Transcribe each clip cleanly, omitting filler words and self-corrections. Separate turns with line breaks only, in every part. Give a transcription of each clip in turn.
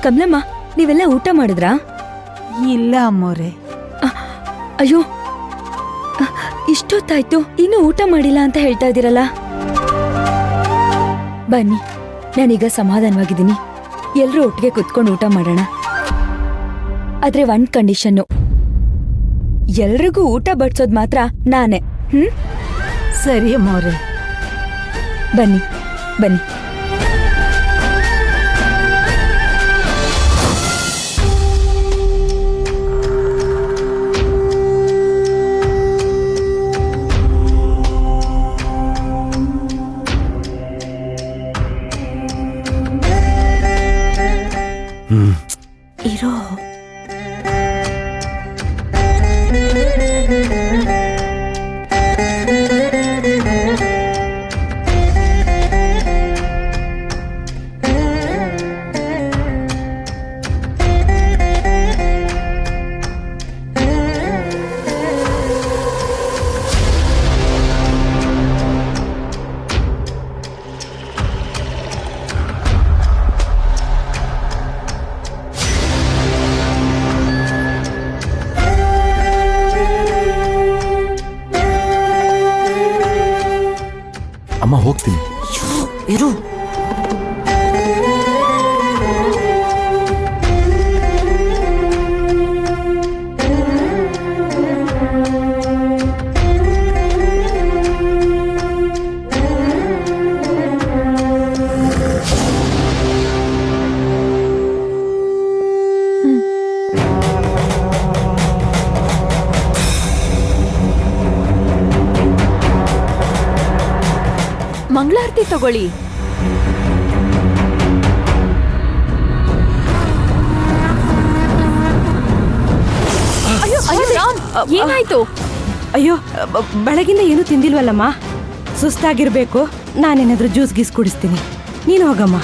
ಕಮಲಮ್ಮ, ನೀವೆಲ್ಲ ಊಟ ಮಾಡಿದ್ರಾ?
ಇಲ್ಲ ಅಮ್ಮೋರೆ.
ಅಯ್ಯೋ, ಇಷ್ಟೊತ್ತಾಯ್ತು ಇನ್ನೂ ಊಟ ಮಾಡಿಲ್ಲ ಅಂತ ಹೇಳ್ತಾ ಇದ್ದೀರಲ್ಲ. ಬನ್ನಿ, ನಾನೀಗ ಸಮಾಧಾನವಾಗಿದ್ದೀನಿ. ಎಲ್ರೂ ಒಟ್ಟಿಗೆ ಕುತ್ಕೊಂಡು ಊಟ ಮಾಡೋಣ. ಆದ್ರೆ ಒಂದ್ ಕಂಡೀಷನ್ನು, ಎಲ್ರಿಗೂ ಊಟ ಬಡ್ಸೋದ್ ಮಾತ್ರ ನಾನೇ.
ಸರಿ ಅಮ್ಮೋರೆ.
ಬನ್ನಿ ಬನ್ನಿ. ಇರೋ
ಅಮ್ಮ, ಹೋಗ್ತೀನಿ.
ಇರು.
ಮಂಗಳಾರತಿ ತಗೊಳ್ಳಿ.
ಏನಾಯ್ತು?
ಅಯ್ಯೋ, ಬೆಳಗಿಂದ ಏನು ತಿಂದಿಲ್ವಲ್ಲಮ್ಮ, ಸುಸ್ತಾಗಿರ್ಬೇಕು. ನಾನೇನಾದ್ರೂ ಜ್ಯೂಸ್ ಗೀಸ್ ಕುಡಿಸ್ತೀನಿ, ನೀನು ಹೋಗಮ್ಮ.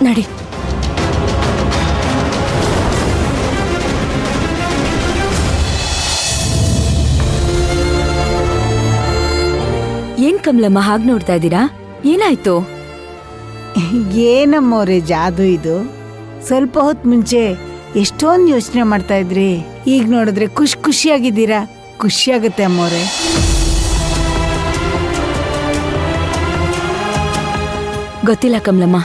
ನಡಿ.
ಏನ್ ಕಮಲಮ್ಮ ಹಾಗ್ ನೋಡ್ತಾ ಇದ್ದೀರಾ? ಏನಾಯ್ತು?
ಏನಮ್ಮೋರೆ ಜಾದು ಇದು? ಸ್ವಲ್ಪ ಹೊತ್ತು ಮುಂಚೆ ಎಷ್ಟೊಂದು ಯೋಚನೆ ಮಾಡ್ತಾ ಇದ್ರಿ, ಈಗ ನೋಡಿದ್ರೆ ಖುಷಿಯಾಗಿದ್ದೀರಾ. ಖುಷಿಯಾಗುತ್ತೆ ಅಮ್ಮೋರೆ.
ಗೊತ್ತಿಲ್ಲ ಕಮಲಮ್ಮ,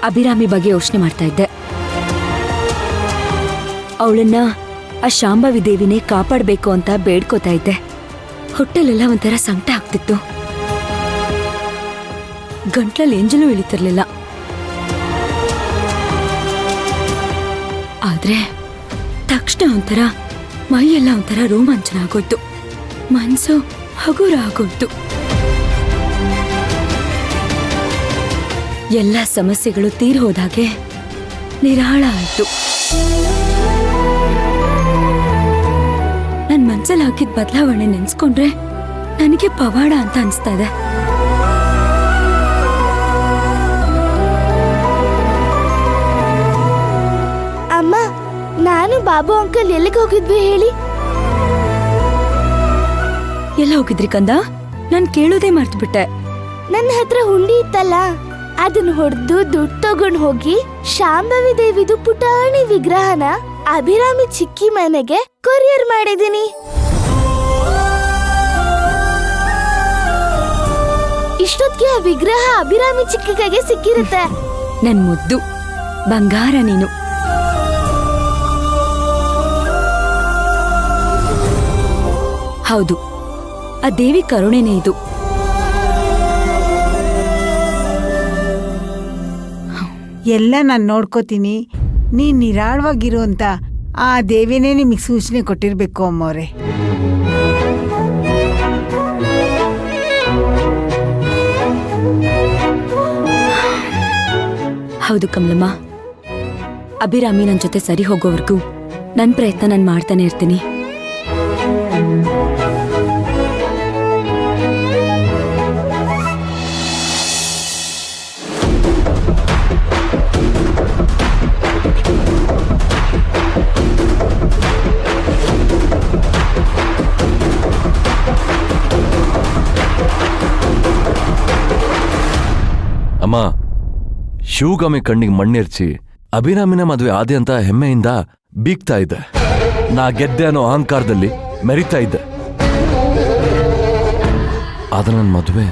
ಅಭಿರಾಮಿ ಬಗ್ಗೆ ಯೋಚನೆ ಮಾಡ್ತಾ ಇದ್ದೆ. ಅವಳನ್ನ ಆ ಶಾಂಭವಿ ದೇವಿನೇ ಕಾಪಾಡ್ಬೇಕು ಅಂತ ಬೇಡ್ಕೋತಾ ಇದ್ದೆ. ಹೊಟ್ಟೆಲೆಲ್ಲ ಒಂಥರ ಸಂಕಟ ಆಗ್ತಿತ್ತು. ಗಂಟ್ಲಲ್ಲಿ ಎಂಜಲು ಇಳಿತಿರ್ಲಿಲ್ಲ. ಆದ್ರೆ ತಕ್ಷಣ ಒಂಥರ ಮೈಯೆಲ್ಲ ಒಂಥರ ರೋಮಾಂಚನ ಆಗೋಯ್ತು. ಮನ್ಸು ಹಗುರ ಆಗೋಯ್ತು. ಎಲ್ಲ ಸಮಸ್ಯೆಗಳು ತೀರ್ ಹೋದಾಗೆ ನಿರಾಳ ಆಯ್ತು. ನನ್ ಮನ್ಸಲ್ಲಿ ಹಾಕಿದ ಬದಲಾವಣೆ ನೆನ್ಸ್ಕೊಂಡ್ರೆ ನನಗೆ ಪವಾಡ ಅಂತ ಅನ್ಸ್ತಾ ಇದೆ.
ಅಮ್ಮ, ನಾನು ಬಾಬು ಅಂಕಲ್ ಎಲ್ಲಿಗೆ ಹೋಗಿದ್ವಿ ಹೇಳಿ?
ಎಲ್ಲ ಹೋಗಿದ್ರಿ ಕಂದ? ನಾನ್ ಕೇಳೋದೇ ಮರ್ತ್ಬಿಟ್ಟೆ.
ನನ್ನ ಹತ್ರ ಹುಂಡಿ ಇತ್ತಲ್ಲ, ಅದನ್ನ ಹೊಡೆದು ದುಡ್ಡು ತಗೊಂಡ್ ಹೋಗಿ ಶಾಂಭವಿ ದೇವಿದು ಪುಟಾಣಿ ವಿಗ್ರಹನ ಅಭಿರಾಮಿ ಚಿಕ್ಕಿ ಮನೆಗೆ ಕೊರಿಯರ್ ಮಾಡಿದೀನಿ. ಇಷ್ಟೊತ್ತಿಗೆ ಆ ವಿಗ್ರಹ ಅಭಿರಾಮಿ ಚಿಕ್ಕಿ ಕೈಗೆ ಸಿಕ್ಕಿರುತ್ತೆ.
ನನ್ ಮುದ್ದು ಬಂಗಾರ ನೀನು. ಹೌದು, ಆ ದೇವಿ ಕರುಣೆನೇ ಇದು.
ಎಲ್ಲ ನಾನು ನೋಡ್ಕೋತೀನಿ, ನೀನ್ ನಿರಾಳವಾಗಿರು ಅಂತ ಆ ದೇವಿನೇ ನಿಮಗೆ ಸೂಚನೆ ಕೊಟ್ಟಿರ್ಬೇಕು ಅಮ್ಮೋರೆ.
ಹೌದು ಕಮಲಮ್ಮ, ಅಭಿರಾಮಿ ನನ್ನ ಜೊತೆ ಸರಿ ಹೋಗೋವರೆಗೂ ನನ್ನ ಪ್ರಯತ್ನ ನಾನು ಮಾಡ್ತಾನೆ ಇರ್ತೀನಿ.
ಅಮ್ಮ, ಶಿವಗಾಮಿ ಕಣ್ಣಿಗೆ ಮಣ್ಣೆರ್ಚಿ ಅಭಿರಾಮಿನ ಮದುವೆ ಆದೆ ಅಂತ ಹೆಮ್ಮೆಯಿಂದ ಬೀಗ್ತಾ ಇದ್ದೆ. ನಾ ಗೆದ್ದೆ ಅನ್ನೋ ಅಹಂಕಾರದಲ್ಲಿ ಮೆರಿತಾ ಇದ್ದೆ. ಆದ್ರೆ ನನ್ನ ಮದುವೆ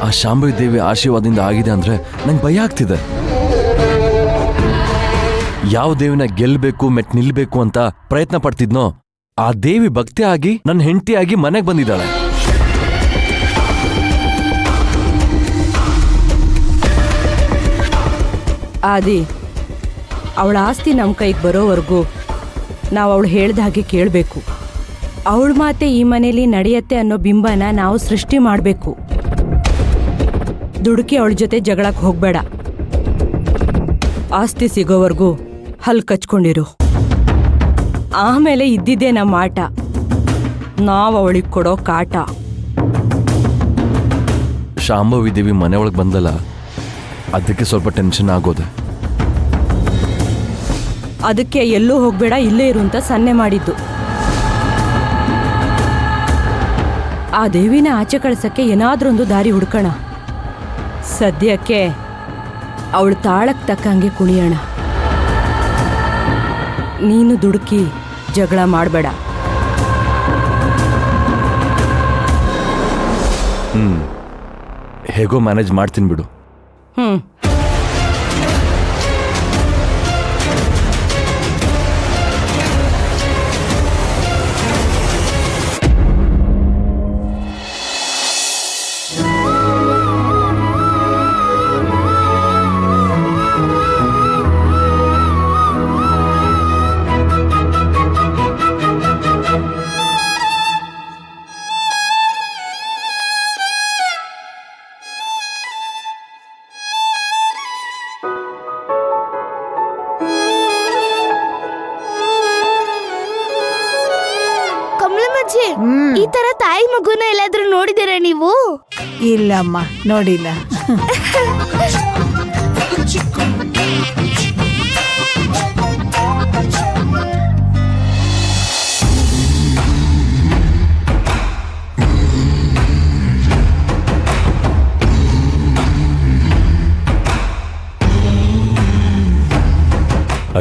ಆ ಶಾಂಭವಿ ದೇವಿ ಆಶೀರ್ವಾದದಿಂದ ಆಗಿದೆ ಅಂದ್ರೆ ನಂಗೆ ಭಯ ಆಗ್ತಿದೆ. ಯಾವ ದೇವಿನ ಗೆಲ್ಬೇಕು ಮೆಟ್ ನಿಲ್ಬೇಕು ಅಂತ ಪ್ರಯತ್ನ ಪಡ್ತಿದ್ನೋ ಆ ದೇವಿ ಭಕ್ತಿ ಆಗಿ ನನ್ನ ಹೆಂಡತಿಯಾಗಿ ಮನೆಗೆ ಬಂದಿದ್ದಾಳೆ.
ಆದಿ, ಅವಳ ಆಸ್ತಿ ನಮ್ಮ ಕೈಗೆ ಬರೋವರೆಗೂ ನಾವು ಅವಳು ಹೇಳ್ದ ಹಾಗೆ ಕೇಳಬೇಕು. ಅವಳ ಮಾತೆ ಈ ಮನೇಲಿ ನಡೆಯತ್ತೆ ಅನ್ನೋ ಬಿಂಬನ ನಾವು ಸೃಷ್ಟಿ ಮಾಡಬೇಕು. ದುಡುಕಿ ಅವಳ ಜೊತೆ ಜಗಳಕ್ಕೆ ಹೋಗ್ಬೇಡ. ಆಸ್ತಿ ಸಿಗೋವರೆಗೂ ಹಲ್ ಕಚ್ಕೊಂಡಿರು. ಆಮೇಲೆ ಇದ್ದಿದ್ದೇ ನಮ್ಮ ಆಟ, ನಾವು ಅವಳಿಗೆ ಕೊಡೋ ಕಾಟ.
ಶಾಂಭವಿ ದೇವಿ ಮನೆ ಒಳಗೆ ಬಂದಲ್ಲ, ಅದಕ್ಕೆ ಸ್ವಲ್ಪ ಟೆನ್ಷನ್ ಆಗೋದೆ.
ಅದಕ್ಕೆ ಎಲ್ಲೂ ಹೋಗ್ಬೇಡ, ಇಲ್ಲೇ ಇರು ಅಂತ ಸನ್ನೆ ಮಾಡಿದ್ದು. ಆ ದೇವಿನ ಆಚೆ ಕಳ್ಸಕ್ಕೆ ಏನಾದ್ರೊಂದು ದಾರಿ ಹುಡ್ಕೋಣ. ಸದ್ಯಕ್ಕೆ ಅವಳು ತಾಳಕ್ಕೆ ತಕ್ಕಂಗೆ ಕುಣಿಯೋಣ. ನೀನು ದುಡುಕಿ ಜಗಳ ಮಾಡಬೇಡ.
ಹೇಗೋ ಮ್ಯಾನೇಜ್ ಮಾಡ್ತೀನಿ ಬಿಡು.
ಕಮಲಮ್ಮಜ್ಜಿ, ಈ ತರ ತಾಯಿ ಮಗುನ ಎಲ್ಲಾದ್ರೂ ನೋಡಿದಿರ ನೀವು?
ಇಲ್ಲಮ್ಮ, ನೋಡಿಲ್ಲ.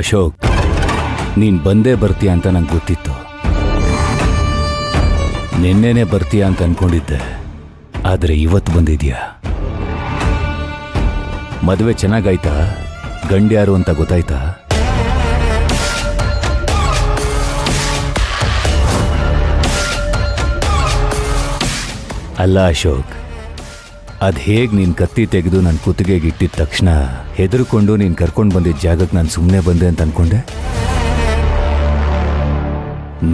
ಅಶೋಕ್, ನೀನ್ ಬಂದೇ ಬರ್ತೀಯ ಅಂತ ನಂಗೆ ಗೊತ್ತಿತ್ತು. ನಿನ್ನೆನೆ ಬರ್ತೀಯ ಅಂತ ಅನ್ಕೊಂಡಿದ್ದೆ, ಆದರೆ ಇವತ್ತು ಬಂದಿದ್ಯಾ. ಮದುವೆ ಚೆನ್ನಾಗಾಯ್ತಾ? ಗಂಡ್ಯಾರು ಅಂತ ಗೊತ್ತಾಯ್ತಾ? ಅಲ್ಲ ಅಶೋಕ್, ಅದು ಹೇಗೆ ನೀನು ಕತ್ತಿ ತೆಗೆದು ನನ್ನ ಕುತ್ತಿಗೆಗೆ ಇಟ್ಟಿದ ತಕ್ಷಣ ಹೆದರ್ಕೊಂಡು ನೀನು ಕರ್ಕೊಂಡು ಬಂದಿದ್ದ ಜಾಗಕ್ಕೆ ನಾನು ಸುಮ್ಮನೆ ಬಂದೆ ಅಂತ ಅನ್ಕೊಂಡೆ.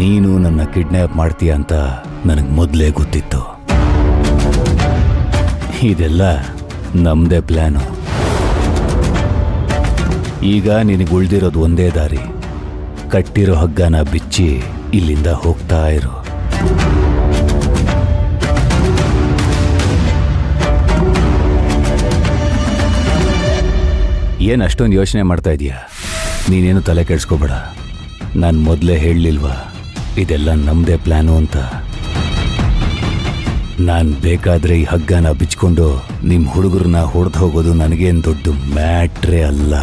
ನೀನು ನನ್ನ ಕಿಡ್ನ್ಯಾಪ್ ಮಾಡ್ತೀಯ ಅಂತ ನನಗೆ ಮೊದಲೇ ಗೊತ್ತಿತ್ತು. ಇದೆಲ್ಲ ನಮ್ಮದೇ ಪ್ಲ್ಯಾನು. ಈಗ ನಿನಗೆ ಉಳಿದಿರೋದು ಒಂದೇ ದಾರಿ. ಕಟ್ಟಿರೋ ಹಗ್ಗನ ಬಿಚ್ಚಿ ಇಲ್ಲಿಂದ ಹೋಗ್ತಾ ಇರು. ಏನು ಅಷ್ಟೊಂದು ಯೋಚನೆ ಮಾಡ್ತಾ ಇದೀಯಾ? ನೀನೇನು ತಲೆ ಕೆಡಿಸ್ಕೋಬೇಡ. ನಾನು ಮೊದಲೇ ಹೇಳಲಿಲ್ವಾ ಇದೆಲ್ಲ ನಮ್ಮದೇ ಪ್ಲ್ಯಾನು ಅಂತ? ನಾನು ಬೇಕಾದರೆ ಈ ಹಗ್ಗನ ಬಿಚ್ಕೊಂಡು ನಿಮ್ಮ ಹುಡುಗರನ್ನ ಹೊಡೆದು ಹೋಗೋದು ನನಗೇನು ದೊಡ್ಡ ಮ್ಯಾಟ್ರೇ ಅಲ್ಲ.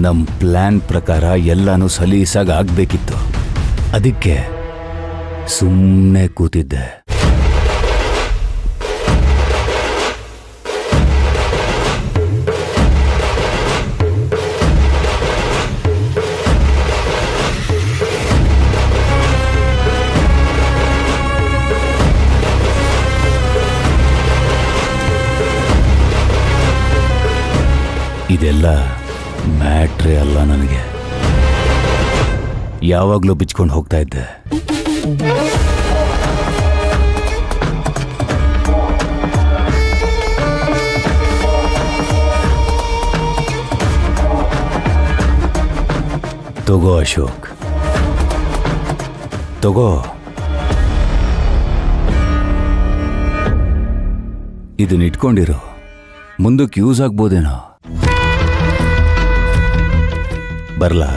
ನಮ್ಮ ಪ್ಲ್ಯಾನ್ ಪ್ರಕಾರ ಎಲ್ಲನೂ ಸಲೀಸಾಗಿ ಆಗಬೇಕಿತ್ತು. ಅದಕ್ಕೆ ಸುಮ್ಮನೆ ಕೂತಿದ್ದೆ. ಇದೆಲ್ಲ ಮ್ಯಾಟ್ರೇ ಅಲ್ಲ ನನಗೆ. ಯಾವಾಗಲೂ ಬಿಚ್ಕೊಂಡು ಹೋಗ್ತಾ ಇದ್ದೆ. ತಗೋ ಅಶೋಕ್, ತಗೋ. ಇದನ್ನ ಇಟ್ಕೊಂಡಿರೋ, ಮುಂದಕ್ಕೆ ಯೂಸ್ ಆಗ್ಬೋದೇನೋ. ಬರ್ಲಾ?